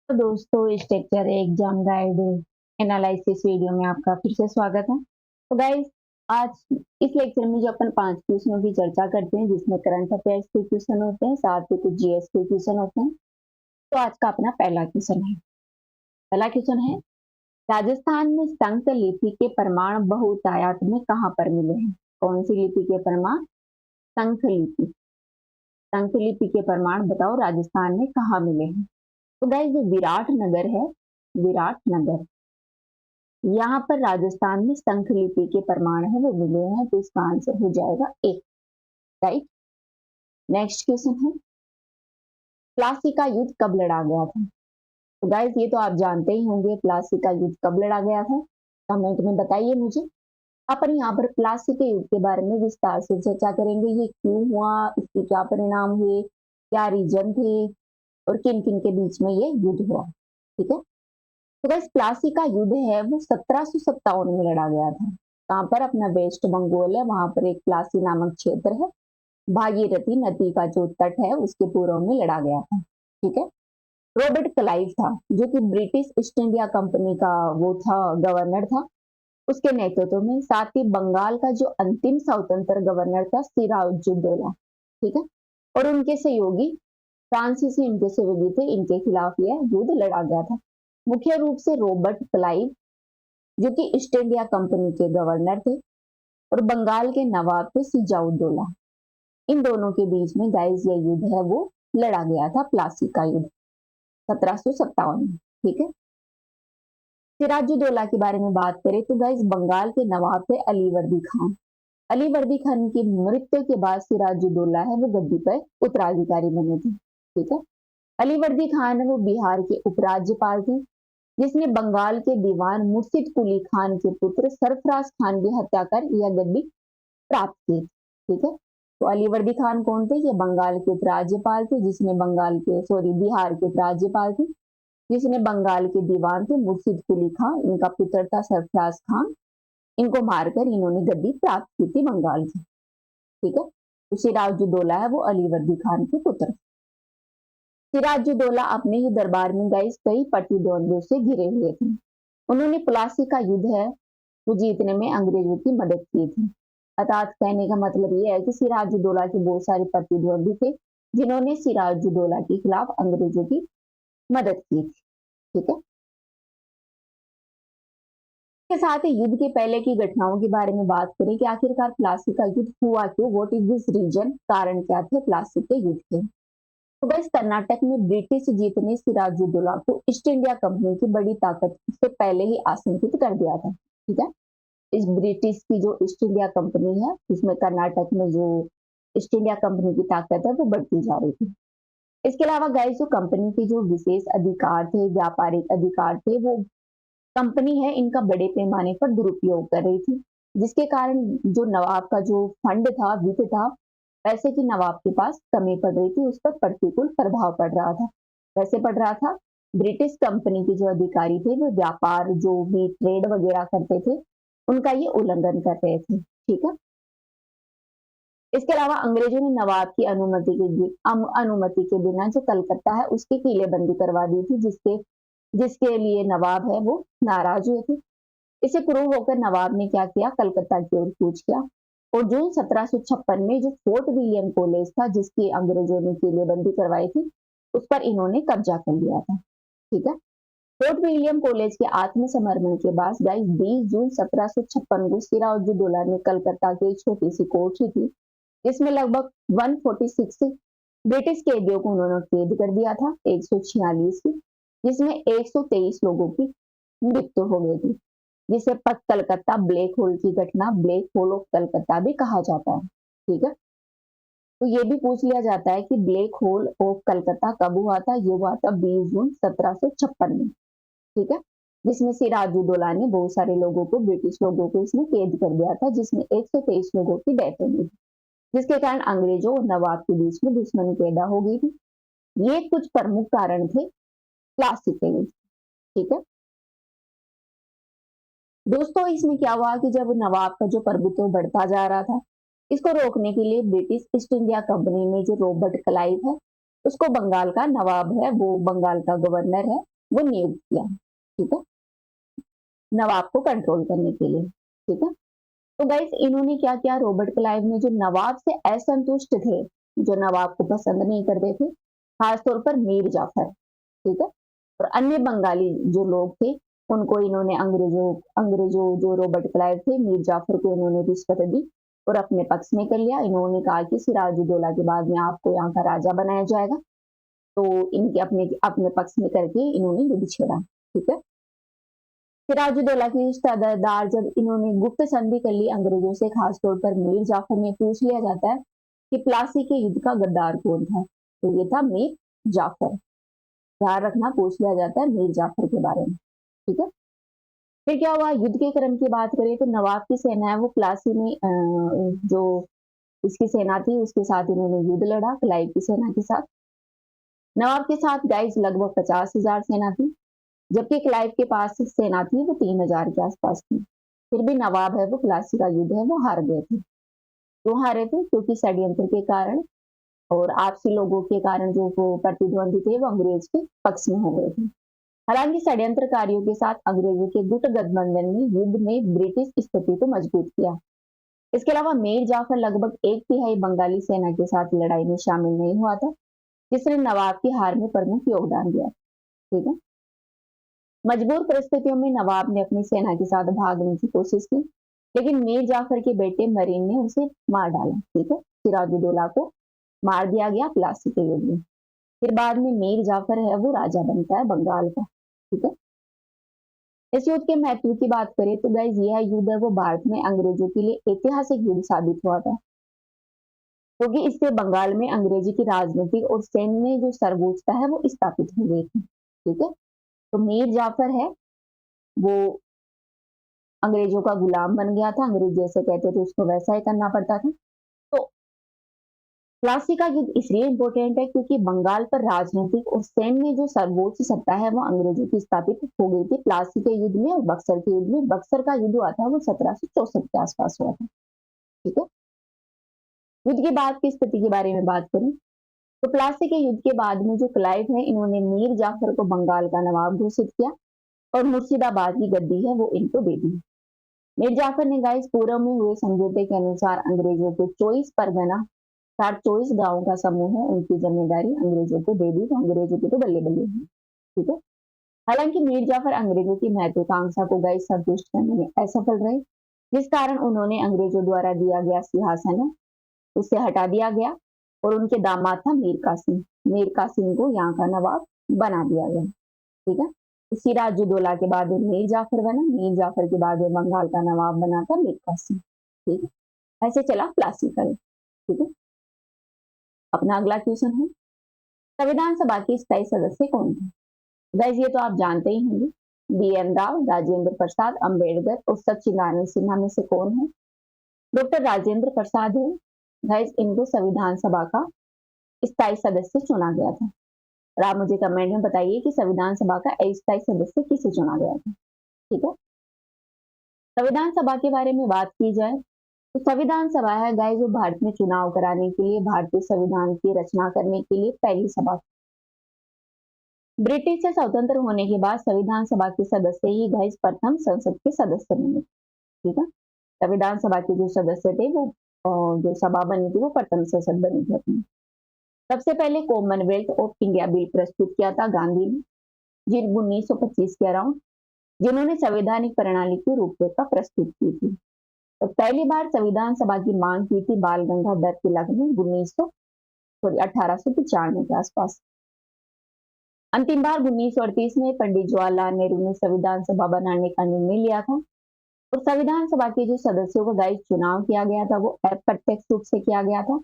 तो दोस्तों, structure exam guide analysis video में आपका फिर से स्वागत है। तो गाइस, आज इस लेक्चर में जो अपन 5 क्वेश्चनों की चर्चा करते हैं, जिसमें करंट अफेयर्स के क्वेश्चन होते हैं, साथ ही कुछ जीएस के क्वेश्चन होते हैं। तो आज का अपना पहला क्वेश्चन है, राजस्थान में संक लिपि के प्रमाण बहुतायत में कहाँ पर मिले हैं? कौन सी लिपि के प्रमाण? संख लिपि। संख लिपि के प्रमाण बताओ, राजस्थान में कहाँ मिले हैं? तो गाइस, जो विराट नगर है, विराट नगर, यहाँ पर राजस्थान में संख लिपि के प्रमाण है वो मिले हैं। तो इसका आंसर हो जाएगा ए। राइट। नेक्स्ट क्वेश्चन है, प्लासी का युद्ध कब लड़ा गया था? तो गाइस, ये तो आप जानते ही होंगे, प्लासी का युद्ध कब लड़ा गया था। कमेंट में बताइए मुझे। अपन यहाँ पर प्लासी के युद्ध के बारे में विस्तार से चर्चा करेंगे। ये क्यों हुआ, इसके क्या परिणाम हुए, क्या रीजन थे और किन किन के बीच में ये युद्ध हुआ। ठीक है। तो गाइस, प्लासी का युद्ध है वो 1757 में लड़ा गया था। कहाँ पर? अपना वेस्ट बंगाल है, वहां पर एक प्लासी नामक क्षेत्र है। भागीरथी नदी का जो तट है उसके पूर्व में लड़ा गया था। ठीक है। रॉबर्ट क्लाइव था, जो कि ब्रिटिश ईस्ट इंडिया कंपनी का वो था, गवर्नर था। उसके नेतृत्व में, साथ ही बंगाल का जो अंतिम स्वतंत्र गवर्नर था, सिराजुद्दौला। ठीक है। और उनके सहयोगी फ्रांसीसी इनके सहयोगी थे, इनके खिलाफ यह युद्ध लड़ा गया था। मुख्य रूप से रॉबर्ट क्लाइव, जो कि ईस्ट इंडिया कंपनी के गवर्नर थे, और बंगाल के नवाब थे सिराजुद्दौला। इन दोनों के बीच में गाइस ये युद्ध है वो लड़ा गया था, प्लासी का युद्ध 1757 में। ठीक है। सिराजुद्दौला के बारे में बात करें तो गाइस, बंगाल के नवाब थे अलीवर्दी खान। अलीवर्दी खान की मृत्यु के बाद सिराजुद्दौला है वो गद्दी पर उत्तराधिकारी बने थे। ठीक है। अलीवर्दी खान है वो बिहार के उपराज्यपाल थे, जिसने बंगाल के दीवान मुर्शिद कुली खान के पुत्र सरफराज खान की हत्या कर यह गद्दी प्राप्त की। ठीक है। तो अलीवर्दी खान कौन थे? ये बंगाल के उपराज्यपाल थे, जिसने बिहार के उपराज्यपाल थे, जिसने बंगाल के दीवान थे मुर्शिद कुली खान, इनका पुत्र था सरफराज खान। इनको मारकर इन्होंने गद्दी प्राप्त की थी बंगाल की। ठीक है। तो सिराजुद्दौला है वो अलीवर्दी खान के पुत्र। सिराजुद्दौला अपने ही दरबार में गाइस कई प्रतिद्वंद्वियों से घिरे हुए थे। उन्होंने प्लासी का युद्ध है वो जीतने में अंग्रेजों की मदद की थी। अर्थात कहने का मतलब ये है कि सिराजुद्दौला के बहुत सारे प्रतिद्वंदी थे, जिन्होंने सिराजुद्दौला के खिलाफ अंग्रेजों की मदद की थी। ठीक है। के साथ ही युद्ध के पहले की घटनाओं के बारे में बात करें कि आखिरकार प्लासी का युद्ध हुआ क्यों, व्हाट इज दिस रीजन, कारण क्या थे प्लासी के युद्ध के। तो गाइस, कर्नाटक में ब्रिटिश जीत ने सिराजुद्दौला को ईस्ट इंडिया कंपनी की बड़ी ताकत से पहले ही आशंकित कर दिया था। ठीक है। इस ब्रिटिश की जो ईस्ट इंडिया कंपनी है, उसमें कर्नाटक में जो ईस्ट इंडिया कंपनी की ताकत है वो बढ़ती जा रही थी। इसके अलावा गाइस, जो कंपनी के जो विशेष अधिकार थे, व्यापारिक अधिकार थे, वो कंपनी है इनका बड़े पैमाने पर दुरुपयोग कर रही थी, जिसके कारण जो नवाब का जो फंड था, वित्त था, पैसे की नवाब के पास कमी पड़ रही थी, उस पर प्रतिकूल प्रभाव पड़ रहा था। कैसे पड़ रहा था? ब्रिटिश कंपनी के जो अधिकारी थे वो व्यापार जो भी ट्रेड वगैरह करते थे, उनका ये उल्लंघन कर रहे थे। ठीक है। इसके अलावा अंग्रेजों ने नवाब की अनुमति के बिना जो कलकत्ता है उसकी किलेबंदी करवा दी थी, जिसके जिसके लिए नवाब है वो नाराज हुए थे। इसे क्रूर होकर नवाब ने क्या किया, कलकत्ता की ओर कूच किया। और जून 1756 में जो फोर्ट विलियम कॉलेज था, जिसकी अंग्रेजों ने किलेबंदी करवाई थी, उस पर इन्होंने कब्जा कर लिया था। ठीक है। फोर्ट विलियम कॉलेज के आत्मसमर्पण के बाद गाइस 20 जून 1756 को सिराजुद्दौला ने कलकत्ता की एक छोटी सी कोठी थी, जिसमें लगभग 146 ब्रिटिश कैदियों को उन्होंने कैद कर दिया था, 146 की, जिसमें 123 लोगों की मृत्यु हो गई थी, जिसे कलकत्ता ब्लैक होल की घटना, ब्लैक होल ऑफ कलकत्ता भी कहा जाता है। ठीक है। तो ये भी पूछ लिया जाता है कि ब्लैक होल ऑफ कलकत्ता कब हुआ था? ये हुआ था 20 जून 1756 में। ठीक है। जिसमें सिराजुद्दौला ने बहुत सारे लोगों को, ब्रिटिश लोगों को इसमें कैद कर दिया था, जिसमें 123 लोगों की डेथ हो गई, जिसके कारण अंग्रेजों और नवाब के बीच में दुश्मनी पैदा हो गई थी। ये कुछ प्रमुख कारण थे प्लासी के युद्ध। ठीक है। दोस्तों, इसमें क्या हुआ कि जब नवाब का जो प्रभुत्व बढ़ता जा रहा था, इसको रोकने के लिए ब्रिटिश ईस्ट इंडिया कंपनी ने जो रॉबर्ट क्लाइव है, उसको बंगाल का नवाब है, वो बंगाल का गवर्नर है, वो नियुक्त किया, ठीक है, नवाब को कंट्रोल करने के लिए, ठीक है। तो गाइस इन्होंने क्या किया, रॉबर्ट क्लाइव ने जो नवाब से असंतुष्ट थे, जो नवाब को पसंद नहीं करते थे, खासतौर पर मीर जाफर, ठीक है, और अन्य बंगाली जो लोग थे, उनको इन्होंने अंग्रेजों अंग्रेजों जो रॉबर्ट क्लाइव थे, मीर जाफर को इन्होंने रिश्वत दी और अपने पक्ष में कर लिया। इन्होंने कहा कि सिराजुद्दौला के बाद में आपको यहाँ का राजा बनाया जाएगा, तो इनके अपने अपने पक्ष में करके इन्होंने युद्ध छेड़ा, ठीक है। सिराजुद्दौला की सदारदार जब इन्होंने गुप्त संधि कर ली अंग्रेजों से, खासतौर पर मीर जाफर ने, पूछ लिया जाता है कि प्लासी के युद्ध का गद्दार कौन था, तो ये था मीर जाफर। ध्यान रखना, पूछ लिया जाता है मीर जाफर के बारे में, ठीक है। फिर क्या हुआ, युद्ध के क्रम की बात करें तो नवाब की सेना है वो प्लासी में जो इसकी सेना थी उसके साथ इन्होंने युद्ध लड़ा, क्लाइव की सेना के साथ। नवाब के साथ गाइस लगभग 50,000 सेना थी, जबकि क्लाइव के पास सेना थी वो 3,000 के आसपास थी। फिर भी नवाब है वो प्लासी का युद्ध है वो हार गए थे। क्यों हारे थे, क्योंकि षड्यंत्र के कारण और आपसी लोगों के कारण जो वो प्रतिद्वंदी थे वो अंग्रेज के पक्ष में हो गए थे। हालांकि षड्यंत्रकारियों के साथ अंग्रेजों के गुट गठबंधन ने युद्ध में ब्रिटिश स्थिति को मजबूत किया। इसके अलावा मीर जाफर लगभग 1/3 बंगाली सेना के साथ लड़ाई में शामिल नहीं हुआ था, जिसने नवाब की हार में प्रमुख योगदान दिया, ठीक है। मजबूर परिस्थितियों में नवाब ने अपनी सेना के साथ भागने की कोशिश की, लेकिन मीर जाफर के बेटे मरीन ने उसे मार डाला, ठीक है। सिराजुद्दौला को मार दिया गया प्लासी के युद्ध में। फिर बाद में मीर जाफर है वो राजा बनता है बंगाल का, ठीक है। इस युद्ध के महत्व की बात करें तो गाइस यह युद्ध है वो भारत में अंग्रेजों के लिए ऐतिहासिक युद्ध साबित हुआ था, क्योंकि इससे बंगाल में अंग्रेजी की राजनीतिक और सैन्य जो सर्वोच्चता है वो स्थापित हो गई थी, ठीक है। तो मीर जाफर है वो अंग्रेजों का गुलाम बन गया था, अंग्रेज जैसे कहते थे उसको वैसा ही करना पड़ता था। तो प्लासी का युद्ध इसलिए इंपॉर्टेंट है क्योंकि बंगाल पर राजनीतिक और सैन्य जो सर्वोच्च सत्ता है वो अंग्रेजों की स्थापित हो गई थी प्लासी के युद्ध में और बक्सर के युद्ध में। बक्सर का युद्ध हुआ था वो 1764 के आसपास हुआ था, ठीक है। युद्ध के बाद की स्थिति के बारे में बात करें तो प्लासी के युद्ध के बाद में जो क्लाइव है इन्होंने मीर जाफर को बंगाल का नवाब घोषित किया और मुर्शिदाबाद की गद्दी है वो इनको दे दी। मीर जाफर ने गाइस पूर्व में हुए समझौते के अनुसार अंग्रेजों को 24 परगना 24 गांवों का समूह है उनकी जिम्मेदारी अंग्रेजों को दे दी, तो अंग्रेजों की तो बल्ले बल्ले है, ठीक है। हालांकि मीर जाफर अंग्रेजों की महत्वाकांक्षा को गाइस संतुष्ट करने में असफल रहे, जिस कारण उन्होंने अंग्रेजों द्वारा दिया गया सिंहासन है उसे हटा दिया गया और उनके दामाद था मीर कासिम को यहाँ का नवाब बना दिया गया, ठीक है। सिराजुद्दौला के बाद मीर जाफर बना, मीर जाफर के बाद बंगाल का नवाब बना था मीर कासिम, ठीक है। ऐसे चला क्लासिकल, ठीक है। अपना अगला क्वेश्चन है, संविधान सभा के स्थायी सदस्य कौन थे? गाइस ये तो आप जानते ही होंगे, BN राव, राजेंद्र प्रसाद, अंबेडकर और सच्चिदानंद सिन्हा में से कौन है? डॉक्टर राजेंद्र प्रसाद है। गाइस इनको संविधान सभा का स्थायी सदस्य चुना गया था और आप मुझे कमेंट में बताइए कि संविधान सभा का अस्थायी सदस्य किसे चुना गया था, ठीक है। संविधान सभा के बारे में बात की जाए तो संविधान सभा है गाइस जो भारत में चुनाव कराने के लिए, भारतीय संविधान की रचना करने के लिए पहली सभा। ब्रिटिश से स्वतंत्र होने के बाद संविधान सभा के सदस्य ही गाइस प्रथम संसद के सदस्य बने, ठीक है। संविधान सभा के जो सदस्य थे वो जो सभा बनी थी वो प्रथम संसद बनी थी अपनी। सबसे पहले कॉमनवेल्थ ऑफ इंडिया बिल प्रस्तुत किया था गांधी ने, जिन 1925 के अराउंड, जिन्होंने संवैधानिक प्रणाली की रूपरेखा प्रस्तुत की थी। तो पहली बार संविधान सभा की मांग की थी बाल गंगाधर तिलक ने 1895 के आसपास। अंतिम बार 1938 में पंडित जवाहरलाल नेहरू ने संविधान सभा बनाने का निर्णय लिया था और संविधान सभा के जो सदस्यों का गाइस चुनाव किया गया था वो अप्रत्यक्ष रूप से किया गया था,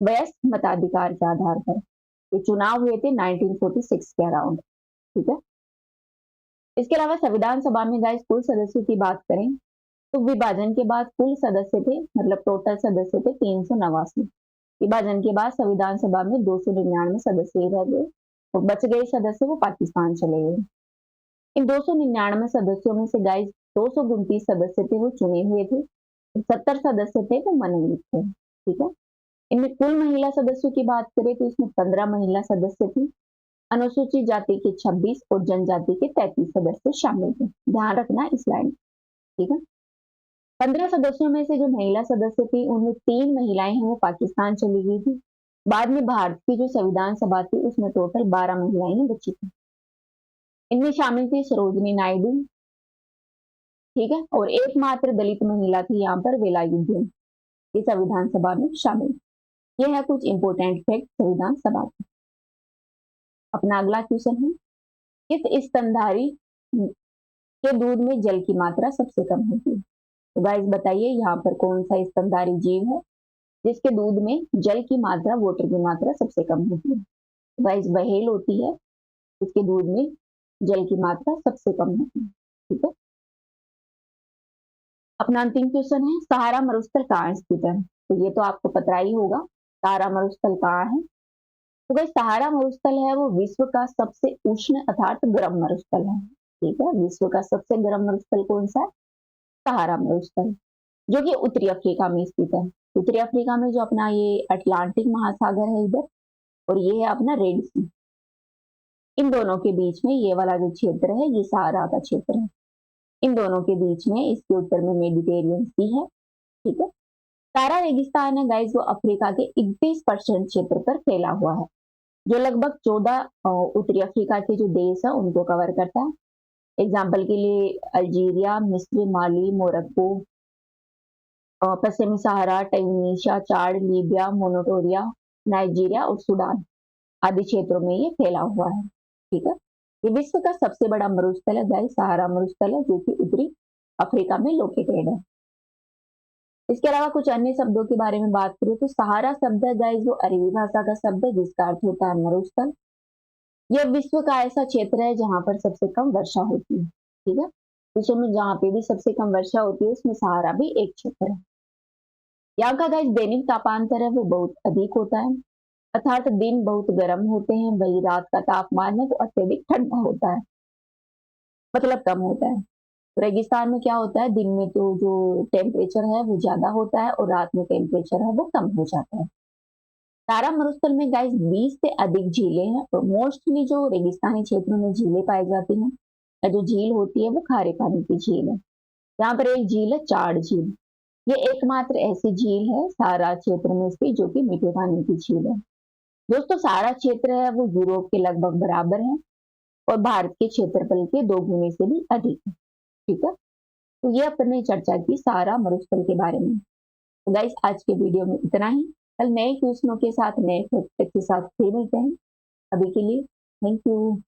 वयस्क मताधिकार के आधार पर। ये चुनाव हुए थे 1946 के अराउंड, ठीक है। इसके अलावा संविधान सभा में गाइस कुल सदस्यों की बात करें तो विभाजन के बाद कुल सदस्य थे, मतलब टोटल सदस्य थे 389। विभाजन के बाद संविधान सभा में 299 सदस्य रह गए और बच गए सदस्य वो पाकिस्तान चले गए। इन 299 सदस्यों में से गाइस 229 सदस्य थे वो चुने हुए थे, 70 सदस्य थे वो मनोनीत थे, ठीक है। इनमें कुल महिला सदस्यों की बात करें तो इसमें 15 महिला सदस्य थी अनुसूचित जाति के 26 और जनजाति के 33 सदस्य शामिल थे। ध्यान रखना इस लाइन, ठीक है। 15 सदस्यों में से जो महिला सदस्य थी उनमें 3 महिलाएं हैं वो पाकिस्तान चली गई थी। बाद में भारत की जो संविधान सभा थी उसमें टोटल 12 महिलाएं ही बची थी। इनमें शामिल थी सरोजनी नायडू, ठीक है, और एकमात्र दलित महिला थी यहाँ पर वेलायुद्दीन, ये संविधान सभा में शामिल। ये है कुछ इंपोर्टेंट फैक्ट संविधान सभा के। अपना अगला क्वेश्चन है, किस स्तनधारी के दूध में जल की मात्रा सबसे कम होती है? तो गाइस बताइए यहाँ पर कौन सा स्तनधारी जीव है जिसके दूध में जल की मात्रा, वाटर की मात्रा सबसे कम होती है? तो गाइस व्हेल होती है, उसके दूध में जल की मात्रा सबसे कम होती है, ठीक है। अपना अंतिम क्वेश्चन है, सहारा मरुस्थल कहाँ स्थित है? तो ये तो आपको पता ही होगा, सहारा मरुस्थल कहाँ है। तो गाइस सहारा मरुस्थल है वो विश्व का सबसे उष्ण अर्थात गर्म मरुस्थल है, ठीक है। विश्व का सबसे गर्म मरुस्थल कौन सा है? सहारा मरुस्थल, जो कि उत्तरी अफ्रीका में स्थित है। उत्तरी अफ्रीका में जो अपना ये अटलांटिक महासागर है इधर, और ये है अपना रेड सी, इन दोनों के बीच में ये वाला जो क्षेत्र है ये सहारा का क्षेत्र है। इन दोनों के बीच में इसके उत्तर में मेडिटेरियन सी है, ठीक है। सारा रेगिस्तान है गाइस वो अफ्रीका के 21% क्षेत्र पर फैला हुआ है, जो लगभग 14 उत्तरी अफ्रीका के जो देश है उनको कवर करता है। एग्जाम्पल के लिए अल्जीरिया, मिस्र, माली, मोरक्को, पश्चिमी सहारा, ट्यूनीशिया, चाड, लीबिया, मोनोटोरिया, नाइजीरिया और सूडान आदि क्षेत्रों में ये फैला हुआ है, ठीक है। ये विश्व का सबसे बड़ा मरुस्थल है गाइस, सहारा मरुस्थल है, जो कि उत्तरी अफ्रीका में लोकेटेड है। इसके अलावा कुछ अन्य शब्दों के बारे में बात करें तो सहारा शब्द है गाइस वो अरबी भाषा का शब्द है जिसका अर्थ होता है मरुस्थल। यह विश्व का ऐसा क्षेत्र है जहां पर सबसे कम वर्षा होती है, ठीक है। विश्व में जहां पे भी सबसे कम वर्षा होती है उसमें सहारा भी एक क्षेत्र है। यहाँ का गाइस दैनिक तापांतर है वो बहुत अधिक होता है, अर्थात दिन बहुत गर्म होते हैं, वही रात का तापमान है वो अत्यधिक ठंडा होता है, मतलब कम होता है। तो रेगिस्तान में क्या होता है, दिन में तो जो टेम्परेचर है वो ज्यादा होता है और रात में टेम्परेचर है वो कम हो जाता है। तारा मरुस्थल में गाइस 20 से अधिक झीलें हैं और मोस्टली जो रेगिस्तानी क्षेत्रों में झीलें पाई जाती हैं, या जो झील होती है वो खारे पानी की झील है। यहाँ पर एक झील है चाड झील, ये एकमात्र ऐसी झील है सारा क्षेत्र में इसकी जो कि मीठे पानी की झील है। दोस्तों सारा क्षेत्र है वो यूरोप के लगभग बराबर है और भारत के क्षेत्रफल के 2 गुने से भी अधिक है, ठीक है। तो ये अपने चर्चा की सारा मरुस्थल के बारे में। तो गाइस आज के वीडियो में इतना ही, कल नए क्वेश्चनों के साथ नए फैक्ट के साथ फिर मिलते हैं। अभी के लिए थैंक यू।